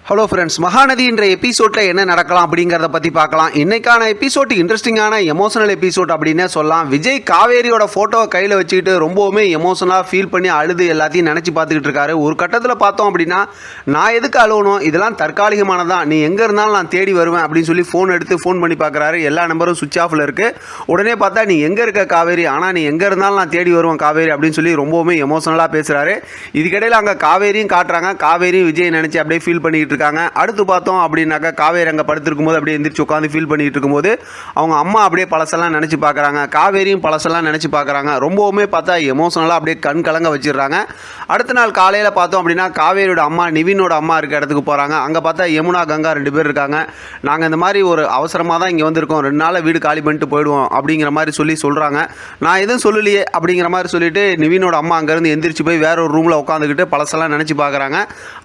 Hello friends, Mahanadi என்ற எபிசோடில் என்ன நடக்கலாம் அப்படிங்கிறத பற்றி பார்க்கலாம். இன்றைக்கான எபிசோட் இன்ட்ரெஸ்டிங்கான எமோஷனல் எபிசோட் அப்படின்னே சொல்லலாம். விஜய் காவேரியோட ஃபோட்டோவை கையில் வச்சுக்கிட்டு ரொம்பவுமே எமோஷனலாக ஃபீல் பண்ணி அழுது எல்லாத்தையும் நினச்சி பார்த்துக்கிட்டு இருக்காரு. ஒரு கட்டத்தில் பார்த்தோம் அப்படின்னா, நான் எதுக்கு அழுவணும், இதெல்லாம் தற்காலிகமானதான், நீ எங்கே இருந்தாலும் நான் தேடி வருவேன் அப்படின்னு சொல்லி ஃபோன் பண்ணி பார்க்குறாரு. எல்லா நம்பரும் சுவிட்ச் ஆஃபில் இருக்குது. உடனே பார்த்தா, நீ எங்கே இருக்க காவேரி, ஆனால் நீ எங்கே இருந்தாலும் நான் தேடி வருவேன் காவேரி அப்படின்னு சொல்லி ரொம்பவுமே எமோஷனலாக பேசுகிறாரு. இதுக்கிடையில் அங்கே காவேரியும் காட்டுறாங்க. காவேரியும் விஜய் நினச்சி அப்படியே ஃபீல் பண்ணிக்கிட்டு இருக்காங்க. அடுத்து பார்த்தோம் அப்படின்னாக்கா, காவேரி அங்கே படுத்திருக்கும் போது அப்படியே எந்திரிச்சு உட்காந்து ஃபீல் பண்ணிட்டு இருக்கும்போது அவங்க அம்மா அப்படியே பழசெல்லாம் நினச்சி பார்க்குறாங்க. காவேரியும் பழசெல்லாம் நினச்சி பார்க்குறாங்க. ரொம்பவுமே பார்த்தா எமோஷனலாக அப்படியே கண் கலங்க வச்சிடுறாங்க. அடுத்த நாள் காலையில் பார்த்தோம் அப்படின்னா, காவேரியோட அம்மா நிவினோட அம்மா இருக்க இடத்துக்கு போகிறாங்க. அங்கே பார்த்தா யமுனா கங்கா 2 பேர் இருக்காங்க. நாங்கள் இந்த மாதிரி ஒரு அவசரமாக தான் இங்கே வந்திருக்கோம், 2 நாளில் வீடு காலி பண்ணிட்டு போயிடுவோம் அப்படிங்கிற மாதிரி சொல்கிறாங்க. நான் எதுவும் சொல்லலையே அப்படிங்கிற மாதிரி சொல்லிட்டு நிவினோட அம்மா அங்கேருந்து எந்திரிச்சு போய் வேற ஒரு ரூமில் உட்காந்துக்கிட்டு பழசெல்லாம் நினச்சி பார்க்குறாங்க.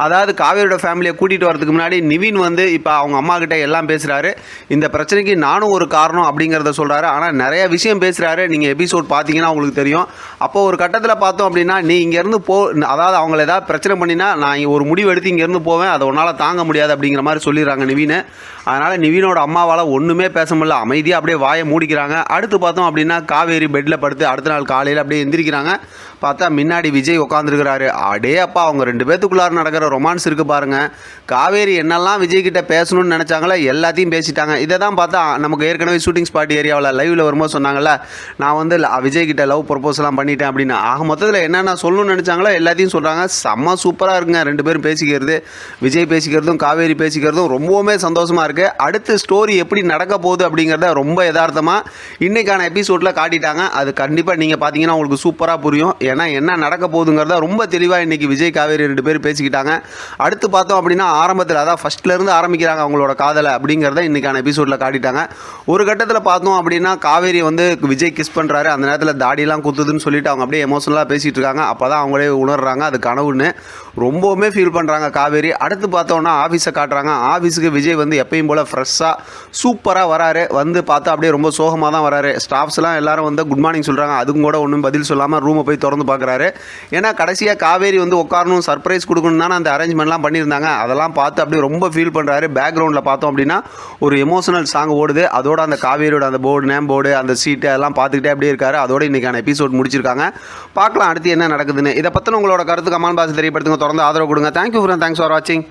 அதாவது காவேரியோட ஃபேமிலியை கூட்டிகிட்டு வரதுக்கு முன்னாடி நிவின் வந்து இப்போ அவங்க அம்மா கிட்ட எல்லாம் பேசுகிறாரு. இந்த பிரச்சனைக்கு நானும் ஒரு காரணம் அப்படிங்கிறத சொல்கிறாரு. ஆனால் நிறைய விஷயம் பேசுகிறாரு. நீங்கள் எபிசோட் பார்த்தீங்கன்னா உங்களுக்கு தெரியும். அப்போ ஒரு கட்டத்தில் பார்த்தோம் அப்படின்னா, நீ இங்கேருந்து அதாவது அவங்கள ஏதாவது பிரச்சனை பண்ணினா நான் ஒரு முடிவு எடுத்து இங்கேருந்து போவேன், அதை உன்னால் தாங்க முடியாது அப்படிங்கிற மாதிரி சொல்லிடுறாங்க நிவின். அதனால் நிவினோட அம்மாவால் ஒன்றுமே பேச முடியல, அமைதியாக அப்படியே வாயை மூடிக்கிறாங்க. அடுத்து பார்த்தோம் அப்படின்னா, காவேரி பெட்டில் படுத்து அடுத்த நாள் காலையில் அப்படியே எந்திரிக்கிறாங்க. பார்த்தா முன்னாடி விஜய் உட்காந்துருக்கிறாரு. அடே அப்பா, அவங்க 2 பேத்துக்குள்ளார நடக்கிற ரொமான்ஸ் இருக்குது பாருங்கள். காவேரி என்னெல்லாம் விஜய்கிட்ட பேசணும்னு நினச்சாங்களோ எல்லாத்தையும் பேசிட்டாங்க. இதை தான் பார்த்தா நமக்கு ஏற்கனவே ஷூட்டிங் ஸ்பாட் ஏரியாவில் லைவில் வரும்போது சொன்னாங்கல்ல, நான் வந்து விஜய்கிட்ட லவ் ப்ரொப்போஸ்லாம் பண்ணிட்டேன் அப்படின்னு. ஆக மொத்தத்தில் என்னென்ன சொல்லணும்னு நினச்சாங்களோ எல்லாத்தையும் சொல்கிறாங்க. செம்ம சூப்பராக இருக்குங்க 2 பேரும் பேசிக்கிறது. விஜய் பேசிக்கிறதும் காவேரி பேசிக்கிறதும் ரொம்பவுமே சந்தோஷமாக இருக்குது. அடுத்து ஸ்டோரி எப்படி நடக்க போகுது அப்படிங்கிறத ரொம்ப யதார்த்தமாக இன்றைக்கான எபிசோடில் காட்டிட்டாங்க. அது கண்டிப்பாக நீங்கள் பார்த்தீங்கன்னா உங்களுக்கு சூப்பராக புரியும். ஏன்னா என்ன நடக்க போகுதுங்கிறத ரொம்ப தெளிவாக இன்றைக்கி விஜய் காவேரி 2 பேர் பேசிக்கிட்டாங்க. அடுத்து பார்த்தோம் அப்படின்னா, ஆரம்பத்தில் அதான் ஃபஸ்ட்லேருந்து ஆரம்பிக்கிறாங்க அவங்களோட காதலை அப்படிங்கிறத இன்றைக்கான எபிசோடில் காட்டிட்டாங்க. ஒரு கட்டத்தில் பார்த்தோம் அப்படின்னா, காவேரி வந்து விஜய் கிஸ் பண்ணுறாரு. அந்த நேரத்தில் தாடியெல்லாம் குத்துதுன்னு சொல்லிட்டு அவங்க அப்படியே எமோஷனலாக பேசிகிட்டு இருக்காங்க. அப்போ தான் அவங்களே உணர்றாங்க அது கனவுன்னு. ரொம்பவுமே ஃபீல் பண்ணுறாங்க காவேரி. அடுத்து பார்த்தோன்னா ஆஃபீஸை காட்டுறாங்க. ஆஃபீஸுக்கு விஜய் வந்து எப்பயும் போல் ஃப்ரெஷ்ஷாக சூப்பராக வராரு. வந்து பார்த்தா அப்படியே ரொம்ப சோகமாக தான் வராரு. ஸ்டாஃப்ஸ்லாம் எல்லாரும் வந்து குட் மார்னிங் சொல்கிறாங்க. அதுக்கும் கூட ஒன்றும் பதில் சொல்லாமல் ரூமை போய் திறந்து பார்க்குறாரு. ஏன்னா கடைசியாக காவேரி வந்து உட்காரணும், சர்ப்ரைஸ் கொடுக்கணும் தானே அந்த அரேஞ்ச்மெண்ட்லாம் பண்ணியிருந்தாங்க. அதெல்லாம் பார்த்து அப்படியே ரொம்ப ஃபீல் பண்ணுறாரு. பேக்ரவுண்டில் பார்த்தோம் அப்படின்னா ஒரு எமோஷனல் சாங் ஓடுது. அதோட அந்த காவேரியோட அந்த போர்டு, நேம் போர்டு, அந்த சீட்டு அதெல்லாம் பார்த்துக்கிட்டே அப்படியே இருக்காரு. அதோட இன்றைக்கான எபிசோட் முடிச்சிருக்காங்க. பார்க்கலாம் அடுத்து என்ன நடக்குதுன்னு. இதை பற்றின உங்களோட கருத்து கமெண்ட் பாக்ஸ் தெரியப்படுத்துங்க. தொடர்ந்து ஆதரவு கொடுங்க. தேங்க்யூ ஃபார் வாட்சிங்.